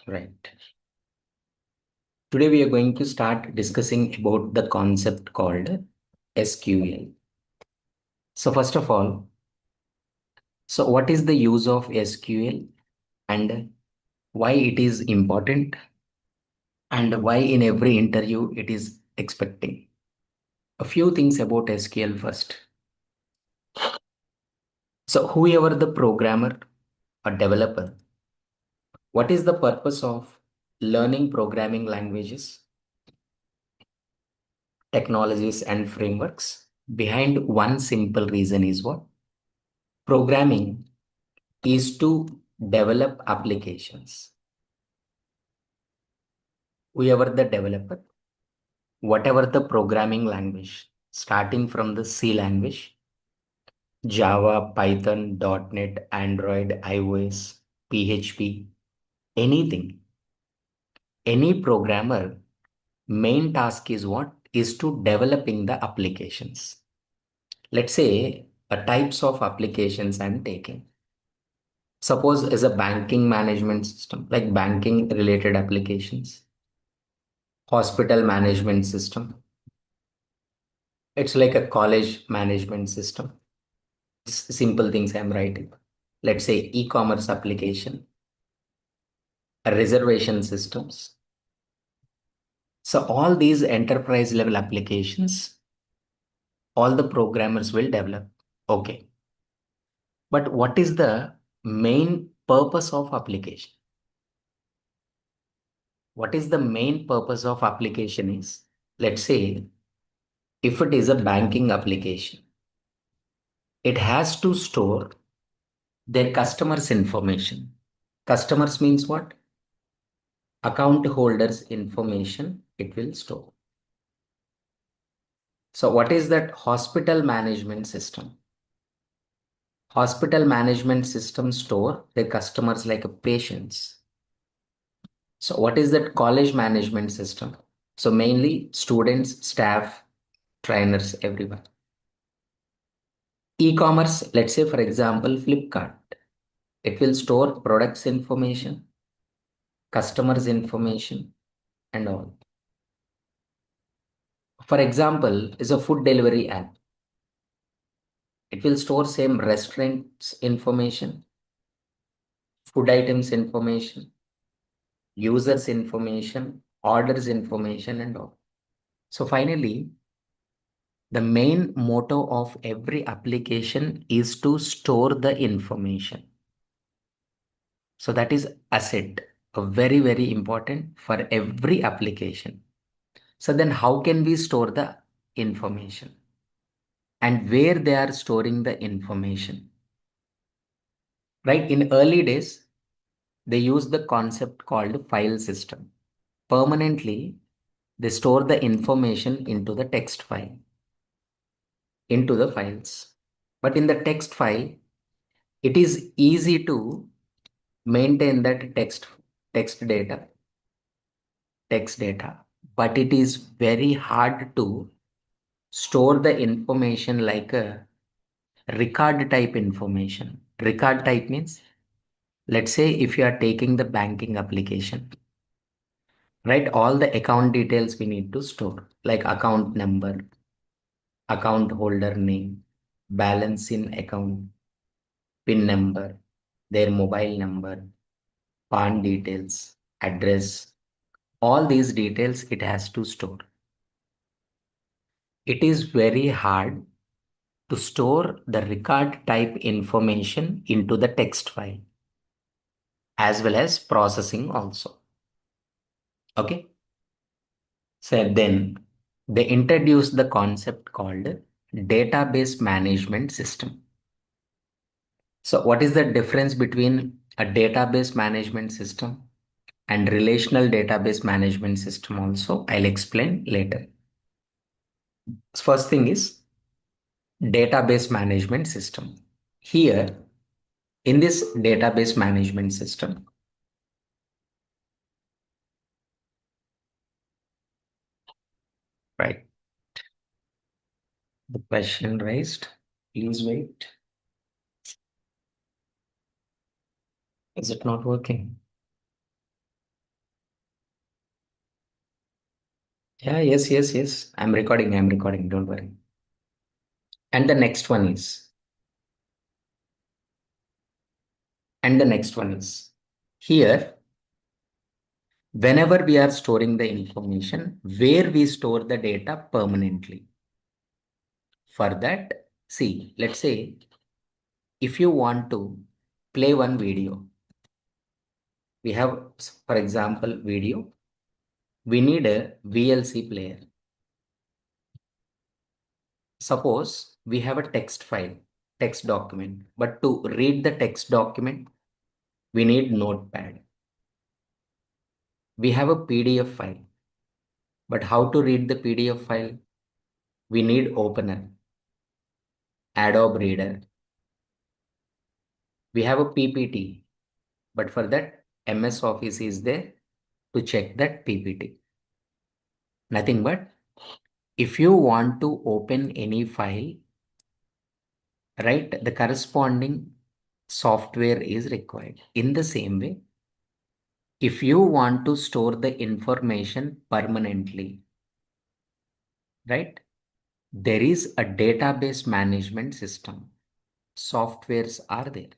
Right. Today we are going to start discussing about the concept called SQL. So first of all, what is the use of SQL and why it is important and why in every interview it is expecting? A few things about SQL first. So whoever the programmer or developer, what is the purpose of learning programming languages, technologies and frameworks? Behind one simple reason is what? Programming is to develop applications. Whoever the developer, whatever the programming language, starting from the C language, Java, Python, .NET, Android, iOS, PHP, anything, any programmer, main task is what? Is to developing the applications. Let's say a types of applications I'm taking. Suppose as a banking management system, like banking related applications, hospital management system. It's like a college management system. Simple things I'm writing. Let's say e-commerce application, reservation systems. So all these enterprise level applications, all the programmers will develop. Okay. But what is the main purpose of application? What is the main purpose of application is, let's say, if it is a banking application, it has to store their customers' information. Customers means what? Account holders' information it will store. So what is that hospital management system? Hospital management system store their customers like patients. So what is that college management system? So mainly students, staff, trainers, everyone. E-commerce, let's say for example, Flipkart. It will store products information, customers information, and all. For example, is a food delivery app. It will store same restaurants information, food items information, users information, orders information, and all. So finally, the main motto of every application is to store the information. So that is asset, a very, very important for every application. So then how can we store the information and where they are storing the information? Right? In early days, they use the concept called file system. Permanently, they store the information into the text file, into the files. But in the text file, it is easy to maintain that text data, but it is very hard to store the information like a record type information. Record type means, let's say if you are taking the banking application, right? All the account details we need to store, like account number, account holder name, balance in account, PIN number, their mobile number, PAN details, address, all these details it has to store. It is very hard to store the record type information into the text file as well as processing also. Okay. So then they introduced the concept called database management system. So what is the difference between a database management system and relational database management system also? I'll explain later. First thing is database management system. Here in this database management system, right? The question raised, please wait. Is it not working? Yeah, yes. I'm recording, don't worry. And the next one is, and the next one is here, whenever we are storing the information, where we store the data permanently. For that, see, let's say if you want to play one video, we have, for example, video, we need a VLC player. Suppose we have a text file, text document, but to read the text document, we need Notepad. We have a PDF file, but how to read the PDF file? We need opener, Adobe Reader. We have a PPT, but for that, MS Office is there to check that PPT. Nothing but if you want to open any file, right, the corresponding software is required. In the same way, if you want to store the information permanently, right, there is a database management system. Softwares are there.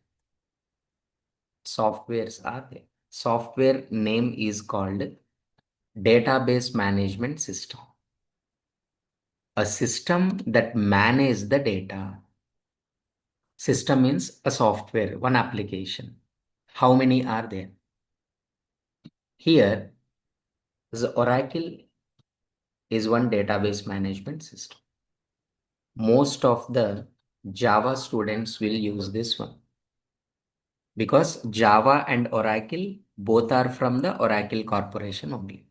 Software name is called database management system. A system that manages the data. System means a software, one application. How many are there? Here, the Oracle is one database management system. Most of the Java students will use this one because Java and Oracle both are from the Oracle Corporation only.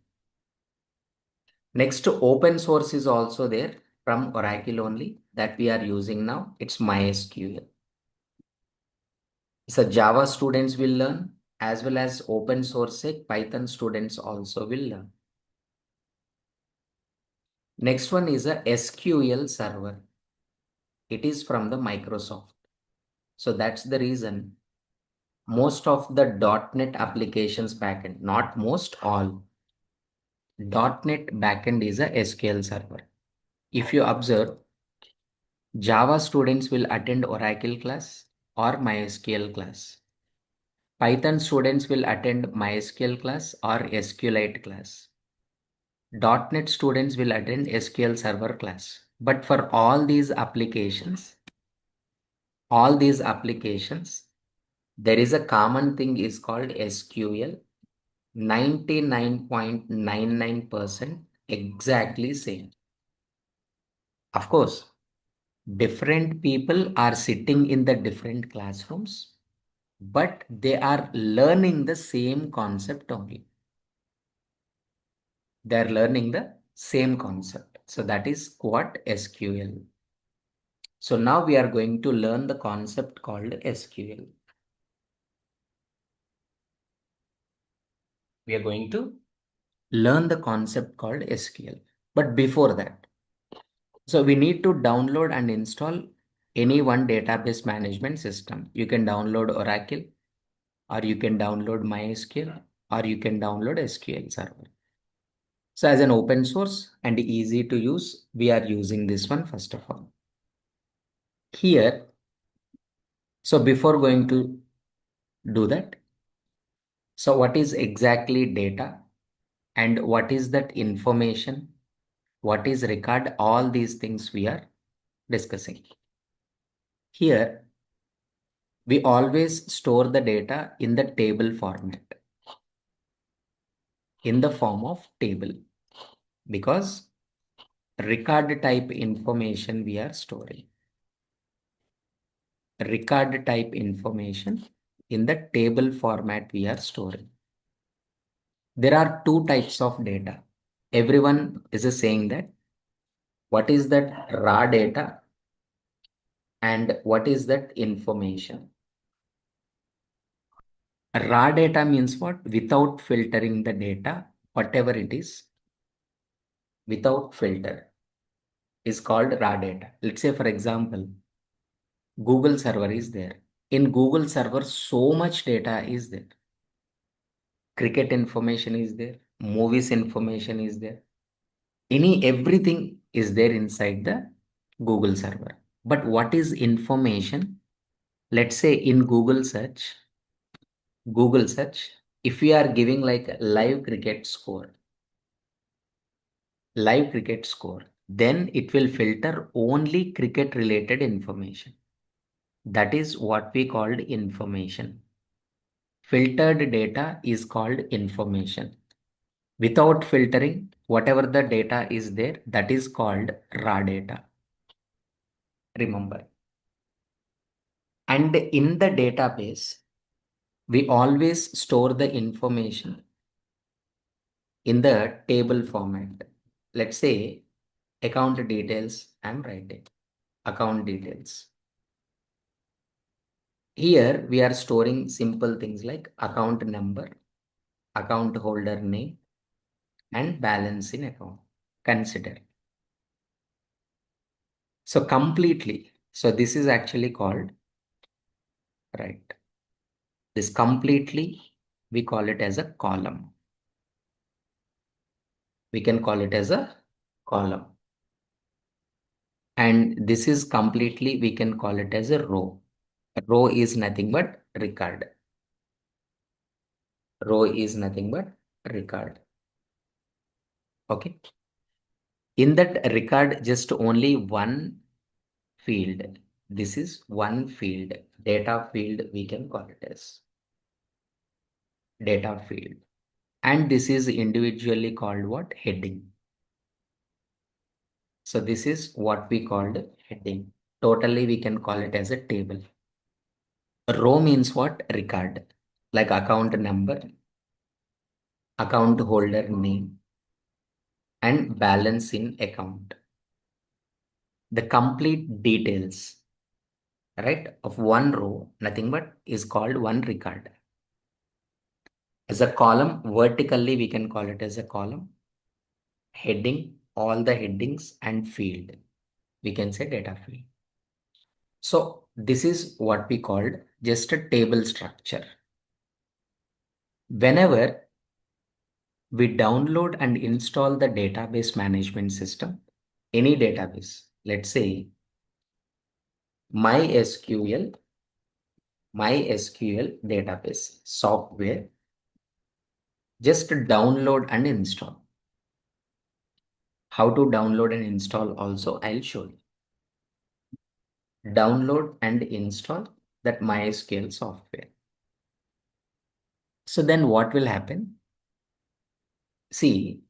Next, open source is also there from Oracle only that we are using now. It's MySQL. So Java students will learn as well as open source Python students also will learn. Next one is a SQL server. It is from the Microsoft. So that's the reason most of the .NET applications backend, not most, all. .NET backend is a SQL server. If you observe, Java students will attend Oracle class or MySQL class. Python students will attend MySQL class or SQLite class. .NET students will attend SQL Server class. But for all these applications, there is a common thing is called SQL. 99.99% exactly same. Of course, different people are sitting in the different classrooms, but they are learning the same concept only. They are learning the same concept. So that is what SQL. So now we are going to learn the concept called SQL. We are going to learn the concept called SQL. But before that, so we need to download and install any one database management system. You can download Oracle, or you can download MySQL, or you can download SQL Server. So as an open source and easy to use, we are using this one first of all. Here, so before going to do that, so what is exactly data and what is that information? What is record? All these things we are discussing. Here, we always store the data in the table format, in the form of table, because record type information we are storing. Record type information in the table format we are storing. There are two types of data. Everyone is saying that what is that raw data and what is that information. Raw data means what? Without filtering the data, whatever it is, without filter is called raw data. Let's say, for example, Google server is there. In Google server, so much data is there. Cricket information is there. Movies information is there. Everything is there inside the Google server. But what is information? Let's say in Google search, if we are giving like live cricket score, then it will filter only cricket related information. That is what we called information. Filtered data is called information. Without filtering, whatever the data is there, that is called raw data. Remember. And in the database, we always store the information in the table format. Let's say account details, I'm writing account details. Here we are storing simple things like account number, account holder name, and balance in account. Consider. So completely. So this is actually called, right? This completely, we call it as a column. We can call it as a column. And this is completely, we can call it as a row. A row is nothing but record. Row is nothing but record. Okay. In that record, just only one field. This is one field. Data field, we can call it as data field. And this is individually called what? Heading. So this is what we called heading. Totally, we can call it as a table. A row means what? Record. Like account number, account holder name, and balance in account. The complete details, right, of one row, nothing but is called one record. As a column, vertically, we can call it as a column. Heading, all the headings and field, we can say data field. So this is what we called just a table structure. Whenever we download and install the database management system, any database, let's say MySQL database software, just download and install. How to download and install also I'll show you. Download and install that MySQL software. So then what will happen? See,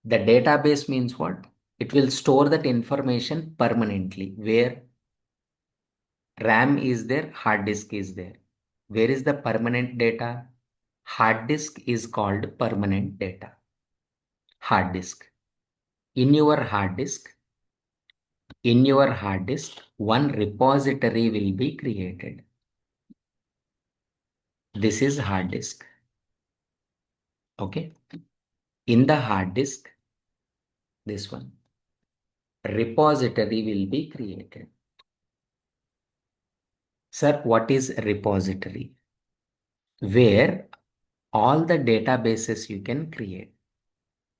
the database means what? It will store that information permanently. Where RAM is there, hard disk is there. Where is the permanent data? Hard disk is called permanent data. Hard disk. In your hard disk, one repository will be created. This is hard disk. Okay. In the hard disk, this one, repository will be created. Sir, what is repository? Where all the databases you can create.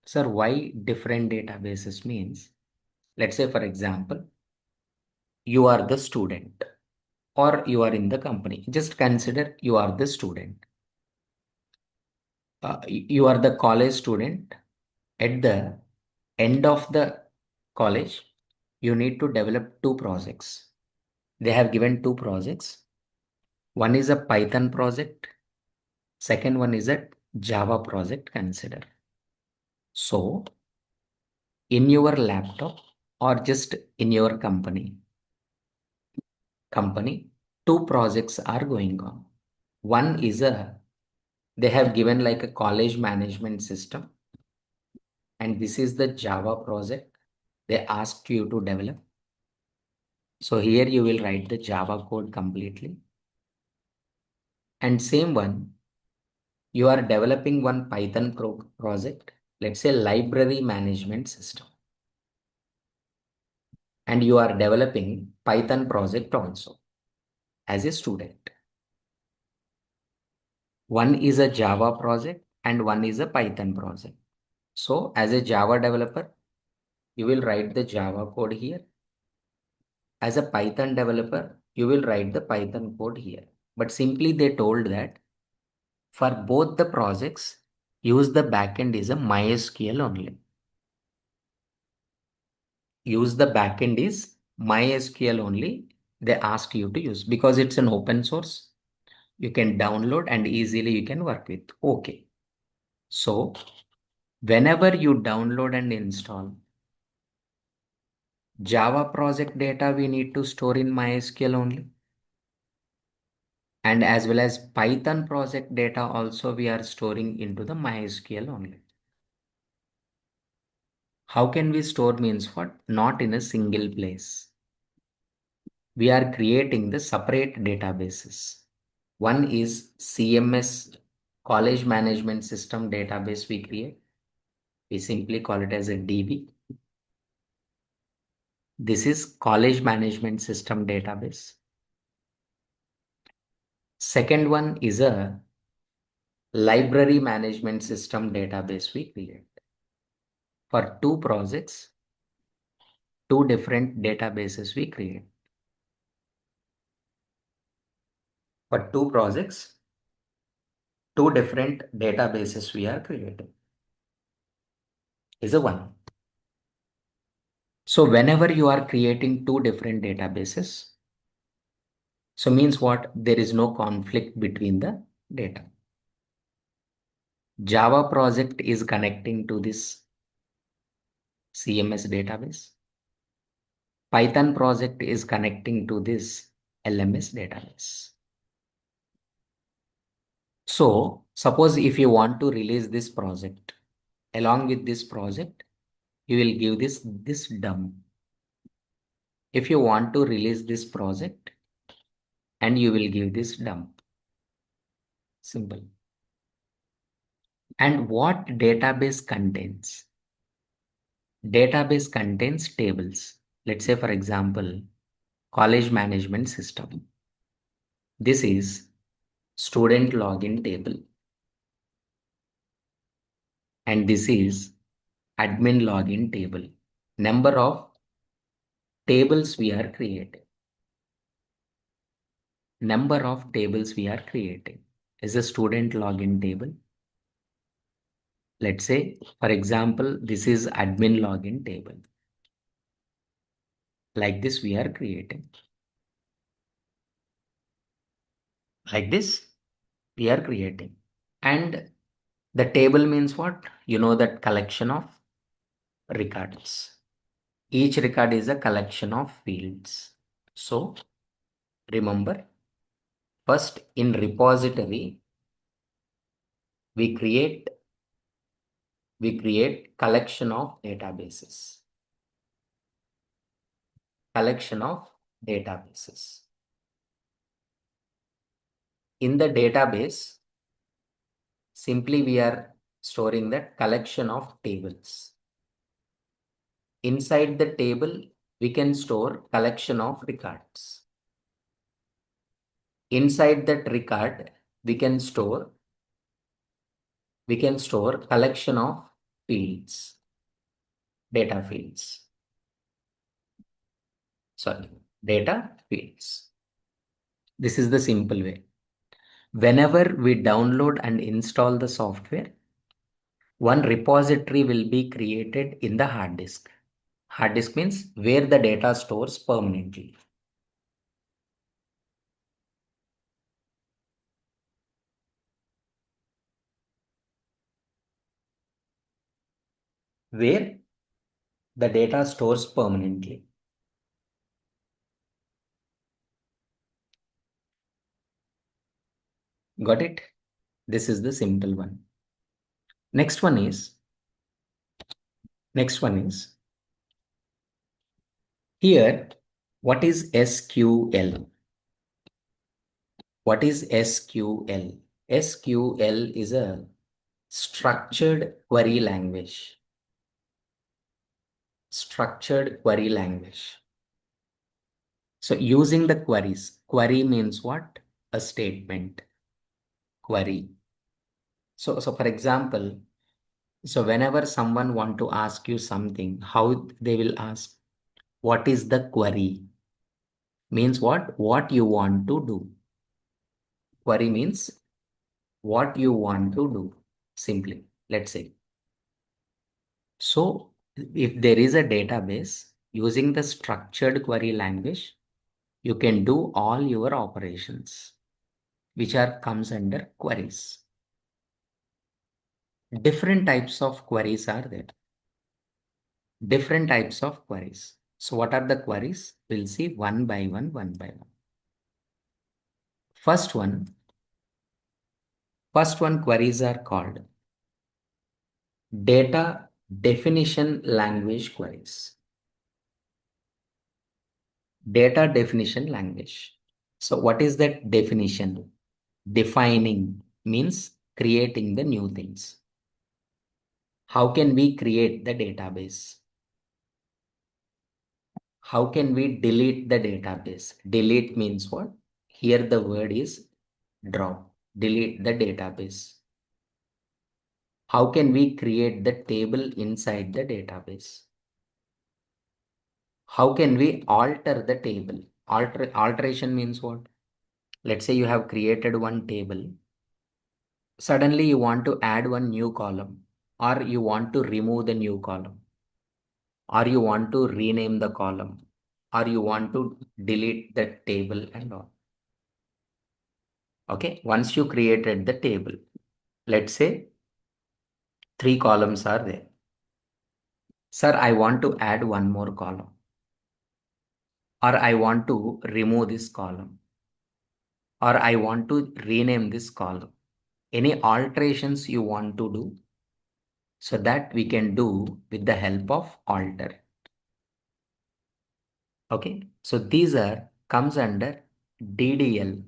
Sir, why different databases means? Let's say, for example, you are the student or you are in the company. Just consider you are the student. You are the college student. At the end of the college, you need to develop two projects. They have given two projects. One is a Python project. Second one is a Java project, consider. So in your laptop or just in your company, two projects are going on. One is they have given like a college management system, and this is the Java project they asked you to develop. So here you will write the Java code completely. And same one, you are developing one Python project, let's say library management system. And you are developing Python project also as a student. One is a Java project and one is a Python project. So as a Java developer, you will write the Java code here. As a Python developer, you will write the Python code here. But simply they told that for both the projects, use the backend is a MySQL only. Use the backend is MySQL only. They asked you to use because it's an open source. You can download and easily you can work with. Okay. So whenever you download and install Java project data, we need to store in MySQL only. And as well as Python project data also we are storing into the MySQL only. How can we store means what? Not in a single place. We are creating the separate databases. One is CMS, College Management System database we create. We simply call it as a DB. This is College Management System database. Second one is a Library Management System database we create. For two projects, two different databases we create. For two projects, two different databases we are creating. Is a one. So whenever you are creating two different databases, so means what? There is no conflict between the data. Java project is connecting to this CMS database. Python project is connecting to this LMS database. So suppose if you want to release this project, along with this project, you will give this dump. If you want to release this project and you will give this dump. Simple. And what database contains? Database contains tables. Let's say, for example, college management system. This is student login table. And this is admin login table. Number of tables we are creating. Number of tables we are creating is a student login table. Let's say, for example, this is admin login table. Like this we are creating. Like this we are creating. And the table means what? You know that collection of records. Each record is a collection of fields. So remember, first in repository, we create collection of databases. Collection of databases. In the database, simply we are storing the collection of tables. Inside the table, we can store collection of records. Inside that record, we can store collection of fields, data fields. Sorry, data fields. This is the simple way. Whenever we download and install the software, one repository will be created in the hard disk. Hard disk means where the data stores permanently. Where the data stores permanently. Got it? This is the simple one. Next one is here, what is SQL? What is SQL? SQL is a structured query language. Structured query language. So using the queries, query means what? A statement. Query. So for example, So whenever someone want to ask you something, how they will ask, what is the query? Means what? What you want to do. Query means what you want to do. Simply, let's say. So if there is a database using the structured query language, you can do all your operations, which are comes under queries. Different types of queries are there. Different types of queries. So what are the queries? We'll see one by one, one by one. First queries are called data definition language queries. Data definition language. So what is that definition? Defining means creating the new things. How can we create the database? How can we delete the database? Delete means what? Here the word is drop. Delete the database. How can we create the table inside the database? How can we alter the table? Alteration means what? Let's say you have created one table. Suddenly you want to add one new column, or you want to remove the new column, or you want to rename the column, or you want to delete the table and all. Okay, once you created the table, let's say 3 columns are there. Sir, I want to add one more column, or I want to remove this column, or I want to rename this column. Any alterations you want to do, so that we can do with the help of alter. Okay, so these are comes under DDL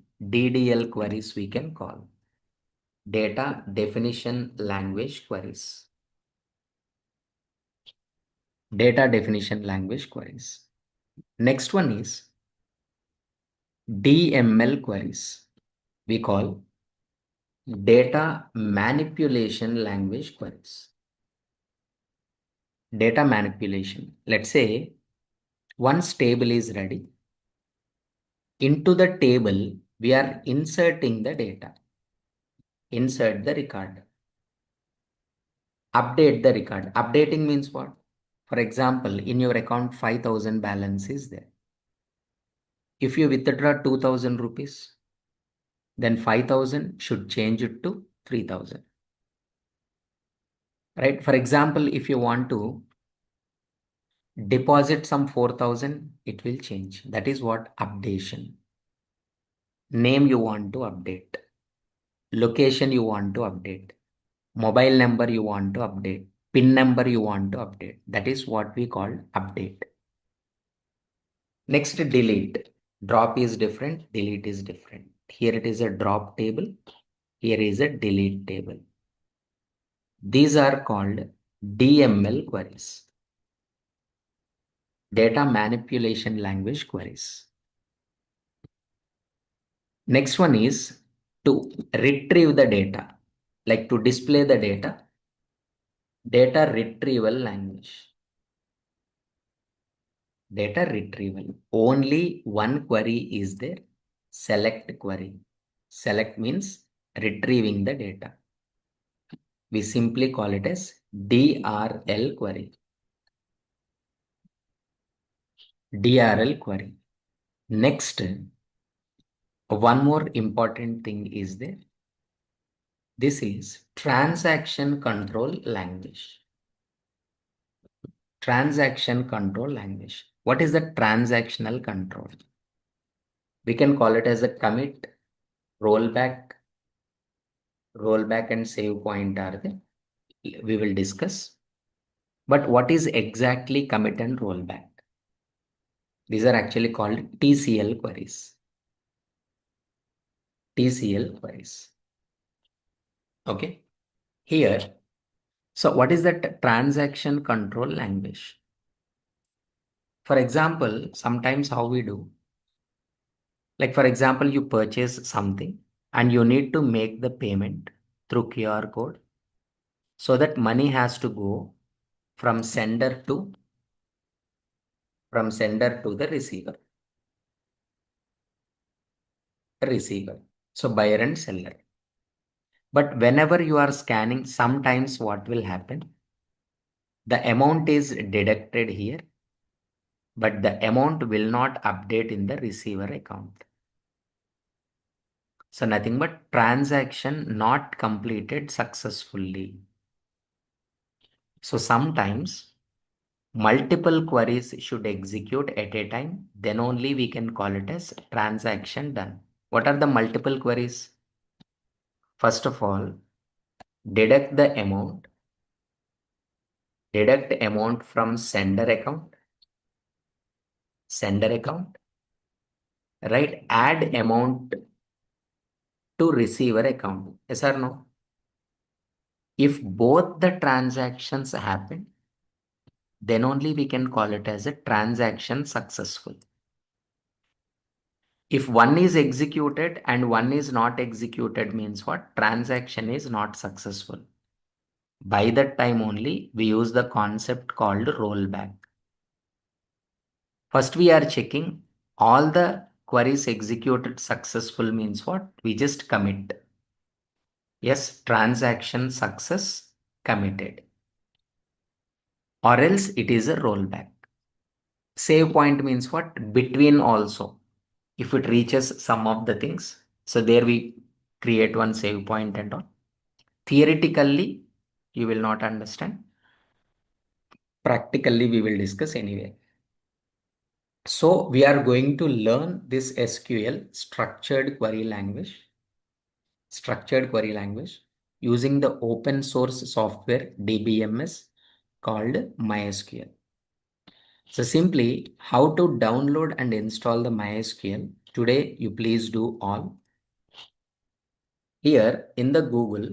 queries we can call data definition language queries. Data definition language queries. Next one is DML queries. We call data manipulation language queries. Data manipulation. Let's say once table is ready, into the table we are inserting the data. Insert the record. Update the record. Updating means what? For example, in your account 5,000 balance is there. If you withdraw 2,000 rupees, then 5,000 should change it to 3,000. Right? For example, if you want to deposit some 4,000, it will change. That is what updation. Name you want to update. Location you want to update. Mobile number you want to update. PIN number you want to update. That is what we call update. Next, delete. Drop is different, delete is different. Here it is a drop table. Here is a delete table. These are called DML queries. Data manipulation language queries. Next one is to retrieve the data, like to display the data. Data retrieval language. Data retrieval. Only one query is there. Select query. Select means retrieving the data. We simply call it as DRL query. DRL query. Next, one more important thing is there. This is transaction control language. Transaction control language. What is the transactional control? We can call it as a commit, rollback, rollback and save point are there. We will discuss. But what is exactly commit and rollback? These are actually called TCL queries. TCL queries. Okay. Here, so what is that transaction control language? For example, sometimes how we do, like for example, you purchase something and you need to make the payment through QR code so that money has to go from sender to the receiver. So buyer and seller. But whenever you are scanning, sometimes what will happen? The amount is deducted here, but the amount will not update in the receiver account. So nothing but transaction not completed successfully. So sometimes multiple queries should execute at a time. Then only we can call it as transaction done. What are the multiple queries? First of all, deduct the amount. Deduct amount from sender account. Sender account. Right? Add amount to receiver account. Yes or no? If both the transactions happen, then only we can call it as a transaction successful. If one is executed and one is not executed means what? Transaction is not successful. By that time only we use the concept called rollback. First we are checking all the queries executed successful means what? We just commit. Yes, transaction success committed. Or else it is a rollback. Save point means what? Between also. If it reaches some of the things. So there we create one save point and all. Theoretically, you will not understand. Practically, we will discuss anyway. So we are going to learn this SQL structured query language using the open source software DBMS called MySQL. So simply how to download and install the MySQL. Today you please do all. Here in the Google,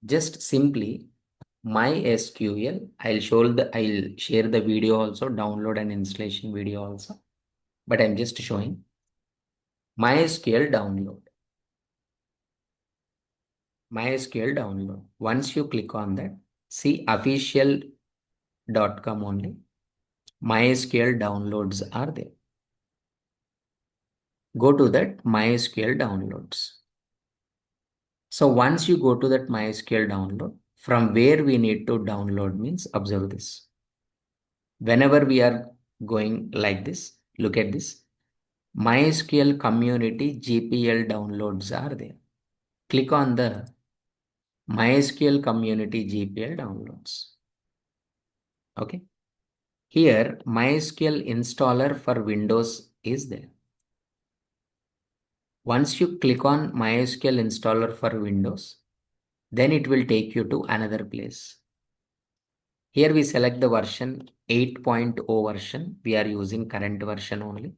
just simply MySQL. I'll share the video also, download and installation video also. But I'm just showing MySQL download. MySQL download. Once you click on that, see official.com only. MySQL downloads are there. Go to that MySQL downloads. So once you go to that MySQL download, from where we need to download means observe this. Whenever we are going like this, look at this. MySQL community GPL downloads are there. Click on the MySQL community GPL downloads. Okay. Here MySQL installer for Windows is there. Once you click on MySQL installer for Windows, then it will take you to another place. Here we select the version 8.0 version. We are using current version only.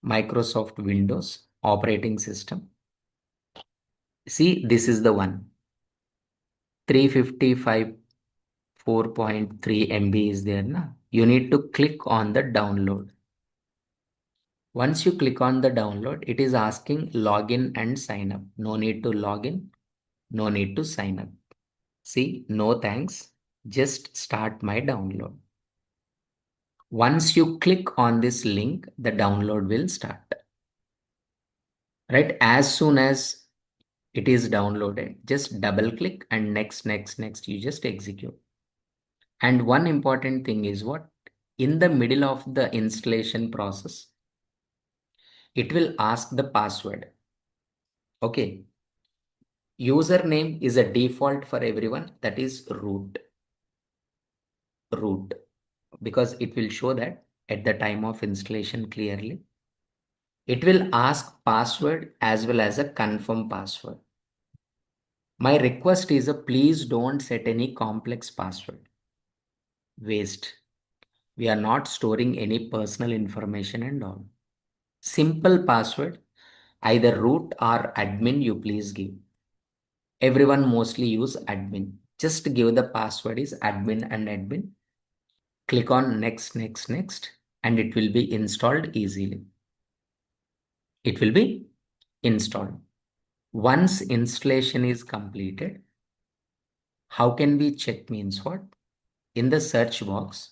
Microsoft Windows operating system. See, this is the one. 355 4.3 MB is there now. You need to click on the download. Once you click on the download, it is asking login and sign up. No need to log in. No need to sign up. See, no thanks. Just start my download. Once you click on this link, the download will start. Right? As soon as it is downloaded, just double click and next. You just execute. And one important thing is what? In the middle of the installation process, it will ask the password. Okay. Username is a default for everyone. That is root. Because it will show that at the time of installation clearly. It will ask password as well as a confirm password. My request is please don't set any complex password. Waste. We are not storing any personal information and all. Simple password, either root or admin you please give. Everyone mostly use admin. Just give the password is admin and admin. Click on next, and it will be installed easily. It will be installed. Once installation is completed, How can we check means what? In the search box,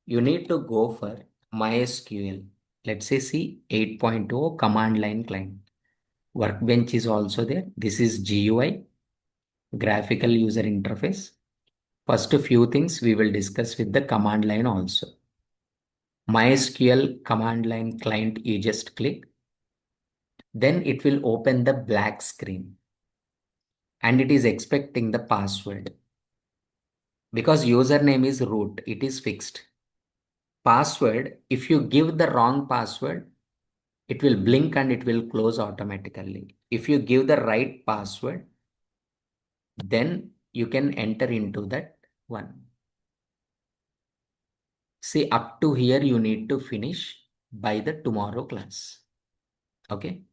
you need to go for MySQL. Let's say see 8.0 command line client. Workbench is also there. This is GUI, graphical user interface. First few things we will discuss with the command line also. MySQL command line client, you just click. Then it will open the black screen and it is expecting the password. Because username is root, it is fixed. Password, if you give the wrong password, it will blink and it will close automatically. If you give the right password, then you can enter into that one. See, up to here you need to finish by the tomorrow class. Okay.